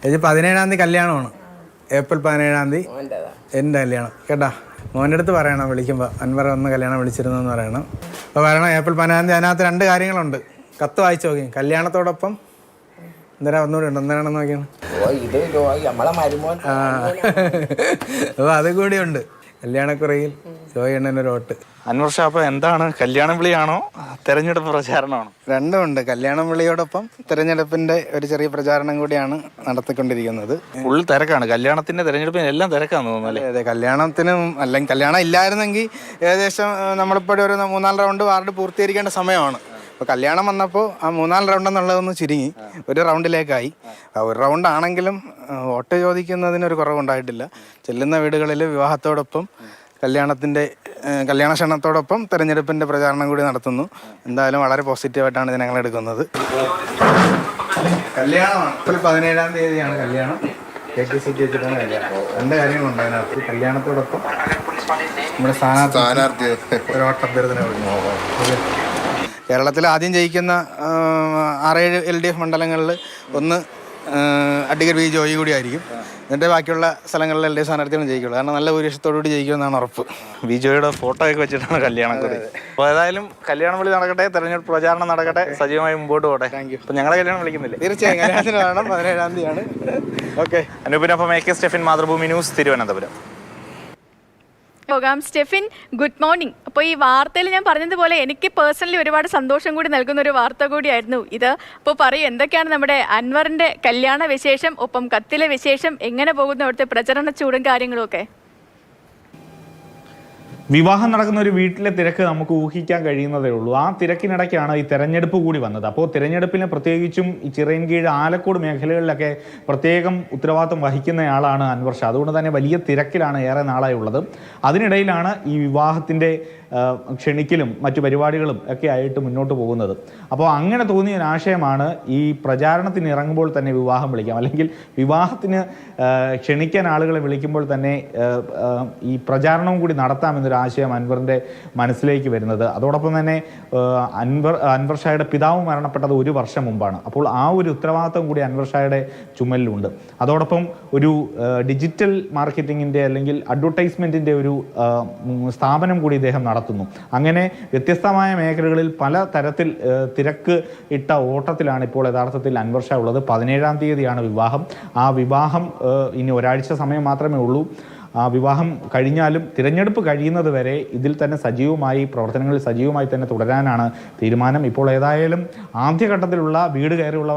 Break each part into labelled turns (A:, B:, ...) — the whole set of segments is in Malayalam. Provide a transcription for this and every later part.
A: ചേച്ചി 17-ാം തീയതി കല്യാണമാണ്. ഏപ്രിൽ 17-ാം തീയതി എൻ്റെ കല്യാണം കേട്ടാ. മോൻ്റെ അടുത്ത് പറയണം വിളിക്കുമ്പോൾ, അൻവർ ഒന്ന് കല്യാണം വിളിച്ചിരുന്നെന്ന് പറയണം. അപ്പോൾ പറയണം ഏപ്രിൽ 17-ാം തീയതി. അതിനകത്ത് 2 കാര്യങ്ങളുണ്ട്. കത്ത് വായിച്ചു നോക്കി. കല്യാണത്തോടൊപ്പം എന്തേരാ ഒന്നുകൂടി ഉണ്ട്. എന്താണെന്ന് നോക്കിയാണ്. അപ്പോൾ അതും കൂടിയുണ്ട്. കല്യാണക്കുറയിൽ ജോയി എണ്ണനൊരു വോട്ട്.
B: അൻവർ ഷാ, അപ്പോൾ എന്താണ്, കല്യാണം വിളിയാണോ തെരഞ്ഞെടുപ്പ് പ്രചാരണമാണോ?
A: രണ്ടും ഉണ്ട്. കല്യാണം വിളിയോടൊപ്പം തെരഞ്ഞെടുപ്പിൻ്റെ ഒരു ചെറിയ പ്രചാരണം കൂടിയാണ് നടത്തിക്കൊണ്ടിരിക്കുന്നത്.
B: ഫുൾ തിരക്കാണ്. കല്യാണത്തിൻ്റെ തെരഞ്ഞെടുപ്പിന് എല്ലാം തിരക്കാന്ന് തോന്നുന്നു അല്ലേ?
A: അതെ, കല്യാണത്തിനും അല്ലെങ്കിൽ കല്യാണം ഇല്ലായിരുന്നെങ്കിൽ ഏകദേശം നമ്മളിപ്പോൾ ഒരു 3-4 റൗണ്ട് വാർഡ് പൂർത്തീകരിക്കേണ്ട സമയമാണ്. അപ്പോൾ കല്യാണം വന്നപ്പോൾ ആ 3-4 റൗണ്ട് എന്നുള്ളതൊന്ന് ചുരുങ്ങി ഒരു റൗണ്ടിലേക്കായി. ഒരു റൗണ്ട് ആണെങ്കിലും വോട്ട് ചോദിക്കുന്നതിനൊരു കുറവുണ്ടായിട്ടില്ല. ചെല്ലുന്ന വീടുകളിൽ വിവാഹത്തോടൊപ്പം കല്യാണ ക്ഷണത്തോടൊപ്പം തെരഞ്ഞെടുപ്പിൻ്റെ പ്രചാരണം കൂടി നടത്തുന്നു. എന്തായാലും വളരെ പോസിറ്റീവായിട്ടാണ് ഇത് ഞങ്ങൾ എടുക്കുന്നത്. കല്യാണമാണ്. ഏപ്രിൽ 17-ാം തീയതിയാണ് കല്യാണം. KTCT വെച്ചിട്ടാണ് കല്യാണം. 2 കാര്യങ്ങളുണ്ട് അതിനകത്ത്. കല്യാണത്തോടൊപ്പം നമ്മുടെ സ്ഥാനാർത്ഥി ഒരു ഓട്ടഭ്യർത്ഥന കൊടുക്കുന്നു. കേരളത്തിൽ ആദ്യം ജയിക്കുന്ന 6-7 LDF മണ്ഡലങ്ങളിൽ ഒന്ന് അഡ്വക്കേറ്റ് വി ജോയി കൂടി ആയിരിക്കും. എന്നിട്ട് ബാക്കിയുള്ള സ്ഥലങ്ങളിൽ LDF സ്ഥാനാർത്ഥികളും ജയിക്കുള്ളൂ. കാരണം നല്ല ഭൂരിപക്ഷത്തോടുകൂടി ജയിക്കുമെന്നാണ് ഉറപ്പ്.
B: വിജോയുടെ ഫോട്ടോ ഒക്കെ വെച്ചിട്ടാണ് കല്യാണം കുറി. അപ്പോൾ ഏതായാലും കല്യാണം വിളി നടക്കട്ടെ, തെരഞ്ഞെടുപ്പ് പ്രചാരണം നടക്കട്ടെ, സജീവമായി മുമ്പോട്ട് പോകട്ടെ.
A: Thank you.
B: അപ്പോൾ ഞങ്ങളെ കല്യാണം വിളിക്കുന്നില്ലേ?
A: തീർച്ചയായും കല്യാണത്തിന് കാണണം. 17-ാം തീയതിയാണ്. ഓക്കെ.
B: അനൂപിനൊപ്പം AK സ്റ്റെഫിൻ, മാതൃഭൂമി ന്യൂസ്, തിരുവനന്തപുരം.
C: പോകാം. Stephin, good morning. അപ്പോൾ ഈ വാർത്തയിൽ ഞാൻ പറഞ്ഞതുപോലെ എനിക്ക് പേഴ്സണലി ഒരുപാട് സന്തോഷം കൂടി നൽകുന്ന ഒരു വാർത്ത കൂടിയായിരുന്നു ഇത്. അപ്പോൾ പറയൂ, എന്തൊക്കെയാണ് നമ്മുടെ അൻവറിൻ്റെ കല്യാണ വിശേഷം, ഒപ്പം കത്തിലെ വിശേഷം, എങ്ങനെ പോകുന്നു അവിടുത്തെ പ്രചരണ ചൂടും കാര്യങ്ങളും ഒക്കെ?
D: വിവാഹം നടക്കുന്ന ഒരു വീട്ടിലെ തിരക്ക് നമുക്ക് ഊഹിക്കാൻ കഴിയുന്നതേ ഉള്ളൂ. ആ തിരക്കിനിടയ്ക്കാണ് ഈ തെരഞ്ഞെടുപ്പ് കൂടി വന്നത്. അപ്പോൾ തെരഞ്ഞെടുപ്പിന് പ്രത്യേകിച്ചും ഈ ചിറയൻകീഴ്, ആലക്കോട് മേഖലകളിലൊക്കെ പ്രത്യേകം ഉത്തരവാദിത്വം വഹിക്കുന്നയാളാണ് അൻവർ ഷാ. അതുകൊണ്ട് തന്നെ വലിയ തിരക്കിലാണ് ഏറെ നാളായി ഉള്ളത്. അതിനിടയിലാണ് ഈ വിവാഹത്തിൻ്റെ ക്ഷണിക്കലും മറ്റു പരിപാടികളും ഒക്കെ ആയിട്ട് മുന്നോട്ട് പോകുന്നത്. അപ്പോൾ അങ്ങനെ തോന്നിയ ഒരാശയമാണ് ഈ പ്രചാരണത്തിന് ഇറങ്ങുമ്പോൾ തന്നെ വിവാഹം വിളിക്കാം, അല്ലെങ്കിൽ വിവാഹത്തിന് ക്ഷണിക്കാൻ ആളുകളെ വിളിക്കുമ്പോൾ തന്നെ ഈ പ്രചാരണവും കൂടി നടത്താമെന്നൊരു ആശയം അൻവറിൻ്റെ മനസ്സിലേക്ക് വരുന്നത്. അതോടൊപ്പം തന്നെ അൻവർ ഷായുടെ പിതാവ് മരണപ്പെട്ടത് 1 വർഷം മുമ്പാണ്. അപ്പോൾ ആ ഒരു ഉത്തരവാദിത്വം കൂടി അൻവർ ഷായുടെ ചുമലിലുണ്ട്. അതോടൊപ്പം ഒരു ഡിജിറ്റൽ മാർക്കറ്റിങ്ങിൻ്റെ അല്ലെങ്കിൽ അഡ്വർടൈസ്മെൻറ്റിൻ്റെ ഒരു സ്ഥാപനം കൂടി ഇദ്ദേഹം നടത്തുന്നു. അങ്ങനെ വ്യത്യസ്തമായ മേഖലകളിൽ പല തരത്തിൽ തിരക്ക് ഇട്ട ഓട്ടത്തിലാണ് ഇപ്പോൾ യഥാർത്ഥത്തിൽ അൻവർ ഷാ ഉള്ളത്. 17-ാം തീയതിയാണ് വിവാഹം. ആ വിവാഹം ഇനി ഒരാഴ്ച സമയം മാത്രമേ ഉള്ളൂ. ആ വിവാഹം കഴിഞ്ഞാലും തിരഞ്ഞെടുപ്പ് കഴിയുന്നത് വരെ ഇതിൽ തന്നെ പ്രവർത്തനങ്ങളിൽ സജീവമായി തന്നെ തുടരാനാണ് തീരുമാനം. ഇപ്പോൾ ഏതായാലും ആദ്യഘട്ടത്തിലുള്ള വീട് കയറിയുള്ള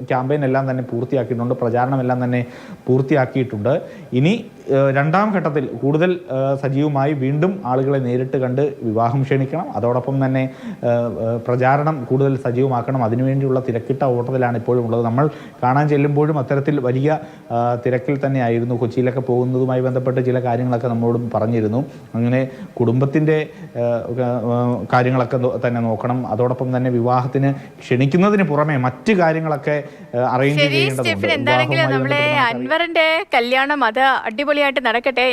D: ക്യാമ്പയിൻ എല്ലാം തന്നെ പൂർത്തിയാക്കിയിട്ടുണ്ട്, പ്രചാരണമെല്ലാം തന്നെ പൂർത്തിയാക്കിയിട്ടുണ്ട്. ഇനി 2ാം ഘട്ടത്തിൽ കൂടുതൽ സജീവമായി വീണ്ടും ആളുകളെ നേരിട്ട് കണ്ട് വിവാഹം ക്ഷണിക്കണം. അതോടൊപ്പം തന്നെ പ്രചാരണം കൂടുതൽ സജീവമാക്കണം. അതിനുവേണ്ടിയുള്ള തിരക്കിട്ട ഓട്ടത്തിലാണ് ഇപ്പോഴും ഉള്ളത്. നമ്മൾ കാണാൻ ചെല്ലുമ്പോഴും അത്തരത്തിൽ വലിയ തിരക്കിൽ തന്നെയായിരുന്നു. കൊച്ചിയിലൊക്കെ പോകുന്നതുമായി ബന്ധപ്പെട്ട് ചില കാര്യങ്ങളൊക്കെ നമ്മളോടും പറഞ്ഞിരുന്നു. അങ്ങനെ കുടുംബത്തിൻ്റെ കാര്യങ്ങളൊക്കെ തന്നെ നോക്കണം. അതോടൊപ്പം തന്നെ വിവാഹത്തിന് ക്ഷണിക്കുന്നതിന് പുറമെ മറ്റ് കാര്യങ്ങളൊക്കെ അറേഞ്ച് ചെയ്യേണ്ടതുണ്ട്.
C: എന്താണെങ്കിലും നമ്മളെ അൻവറിന്റെ കല്യാണം അത് അടിപൊളിയായിട്ട് നടക്കട്ടെ.